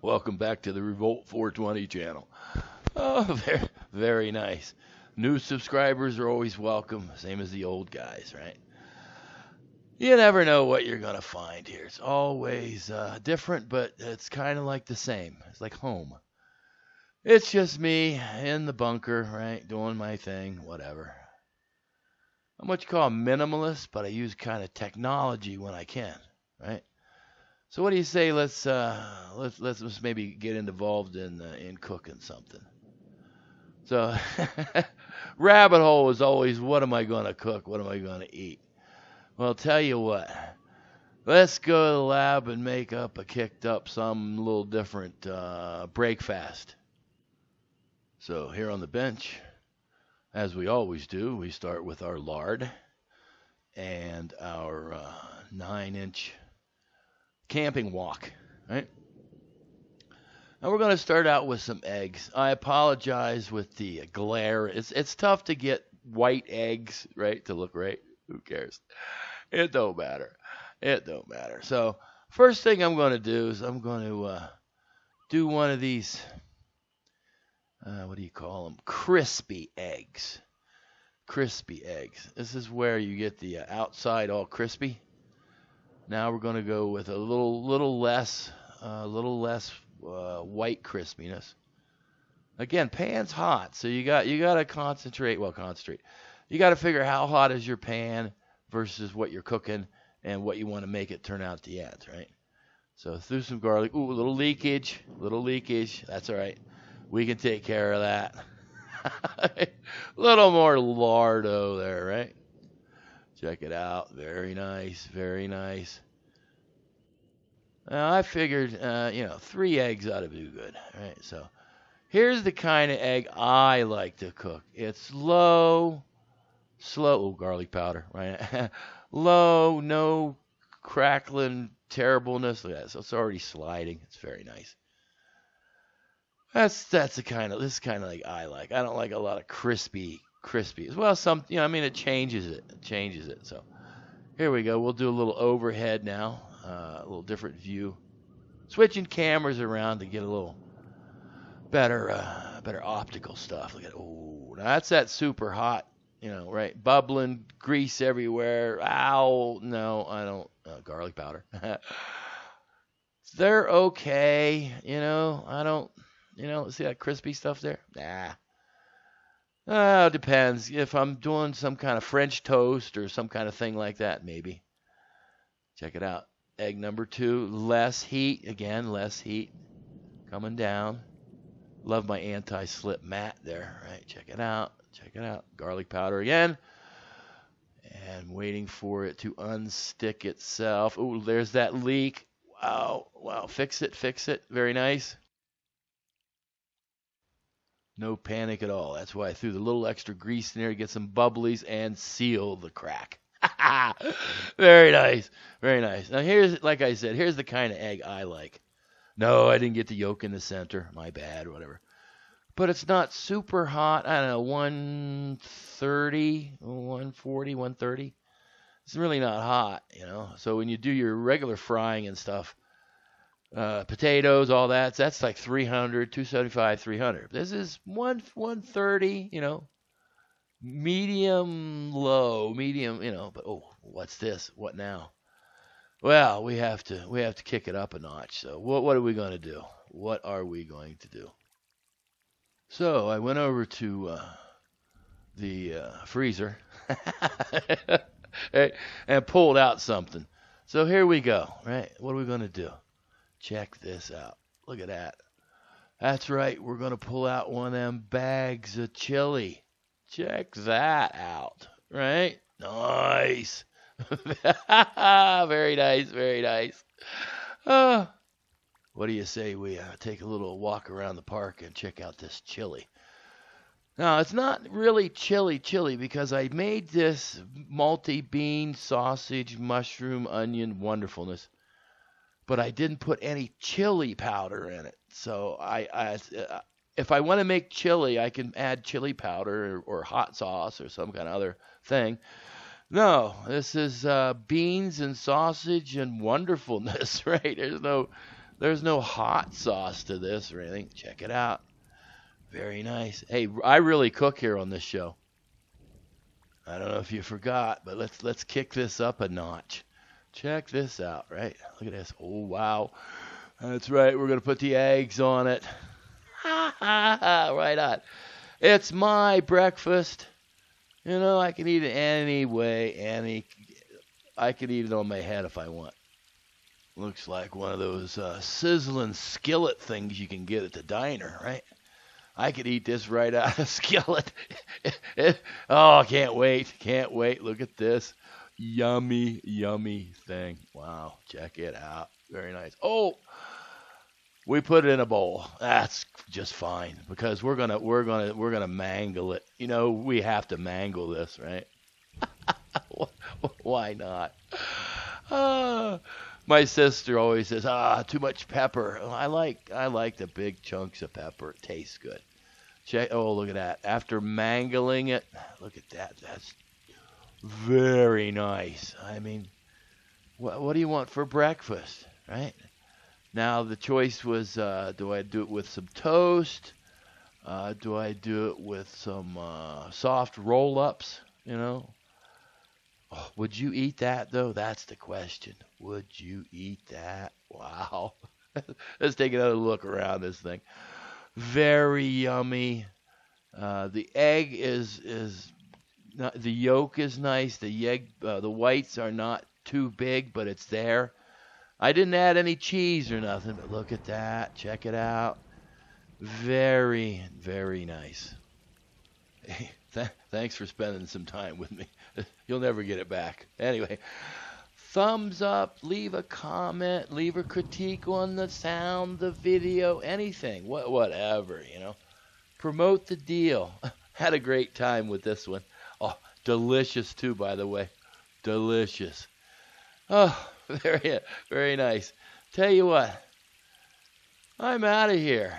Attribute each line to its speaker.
Speaker 1: Welcome back to the Revolt 420 channel. Oh, very, very nice. New subscribers are always welcome, same as the old guys, right? You never know what you're going to find here. It's always different, but it's kind of like the same. It's like home. It's just me in the bunker, right? Doing my thing, whatever. I'm what you call a minimalist, but I use kind of technology when I can, right? So what do you say? Let's maybe get involved in cooking something. So rabbit hole is always, what am I going to cook? What am I going to eat? Well, tell you what. Let's go to the lab and make up a kicked up some little different breakfast. So here on the bench, as we always do, we start with our lard and our 9-inch camping wok, right? And we're going to start out with some eggs. I apologize with the glare. It's tough to get white eggs, right, to look right. Who cares? It don't matter. It don't matter. So first thing I'm going to do is I'm going to do one of these, what do you call them? Crispy eggs. Crispy eggs. This is where you get the outside all crispy. Now we're going to go with a little less white crispiness. Again, pan's hot, so you got to concentrate. Well, concentrate. You got to figure how hot is your pan versus what you're cooking and what you want to make it turn out at the end, right? So through some garlic. Ooh, a little leakage. That's all right. We can take care of that. A little more lardo there, right? Check it out. Very nice. Very nice. Now, I figured, 3 eggs ought to do good. All right, so here's the kind of egg I like to cook. It's slow, garlic powder, right? Low, no crackling terribleness. Look at that. So it's already sliding. It's very nice. That's the kind of like I like. I don't like a lot of crispy as well. It changes it. So here we go. We'll do a little overhead now, a little different view, switching cameras around to get a little better optical stuff. Look at now that's that super hot, right? Bubbling grease everywhere. Ow, no, I don't. Garlic powder. They're okay, I don't. See that crispy stuff there? Nah. It depends. If I'm doing some kind of French toast or some kind of thing like that, maybe. Check it out. Egg number 2, less heat. Again, less heat. Coming down. Love my anti-slip mat there. Right, check it out. Garlic powder again. And waiting for it to unstick itself. Ooh, there's that leak. Wow. Fix it. Very nice. No panic at all. That's why I threw the little extra grease in there to get some bubblies and seal the crack. Very nice. Now like I said, here's the kind of egg I like. No, I didn't get the yolk in the center. My bad, whatever. But it's not super hot. I don't know, 130, 140, 130. It's really not hot, So when you do your regular frying and stuff, potatoes, all that's like 300, 275, 300. This is 130, medium, but what's this? What now? Well, we have to kick it up a notch. So what are we going to do? What are we going to do? So I went over to the freezer and pulled out something. So here we go, right? What are we going to do? Check this out. Look at that. That's right. We're going to pull out one of them bags of chili. Check that out. Right? Nice. Very nice. What do you say we take a little walk around the park and check out this chili? Now, it's not really chili because I made this multi-bean, sausage, mushroom, onion wonderfulness. But I didn't put any chili powder in it. So if I want to make chili, I can add chili powder or hot sauce or some kind of other thing. No, this is beans and sausage and wonderfulness, right? There's no There's no hot sauce to this or anything. Check it out. Very nice. Hey, I really cook here on this show. I don't know if you forgot, but let's kick this up a notch. Check this out, right? Look at this. Oh, wow. That's right. We're going to put the eggs on it. Ha, ha, ha. Right on. It's my breakfast. You know, I can eat it any way. I could eat it on my head if I want. Looks like one of those sizzling skillet things you can get at the diner, right? I could eat this right out of Skillet. Oh, can't wait. Can't wait. Look at this. Yummy, yummy thing. Wow. Check it out. Very nice. Oh, we put it in a bowl. That's just fine because we're gonna mangle it. You know, we have to mangle this, right? Why not? My sister always says, too much pepper. I like the big chunks of pepper. It tastes good. Oh, look at that. After mangling it, look at that. That's very nice. I mean, what do you want for breakfast, right? Now, the choice was, do I do it with some toast? Do I do it with some soft roll-ups, you know? Oh, would you eat that, though? That's the question. Would you eat that? Wow. Let's take another look around this thing. Very yummy. The egg is not, the yolk is nice. The whites are not too big, but it's there. I didn't add any cheese or nothing, but look at that. Check it out. Very, very nice. Hey, thanks for spending some time with me. You'll never get it back. Anyway, thumbs up, leave a comment, leave a critique on the sound, the video, anything, whatever, you know. Promote the deal. Had a great time with this one. Oh, delicious too, by the way. Delicious. Oh, very, very nice. Tell you what, I'm out of here.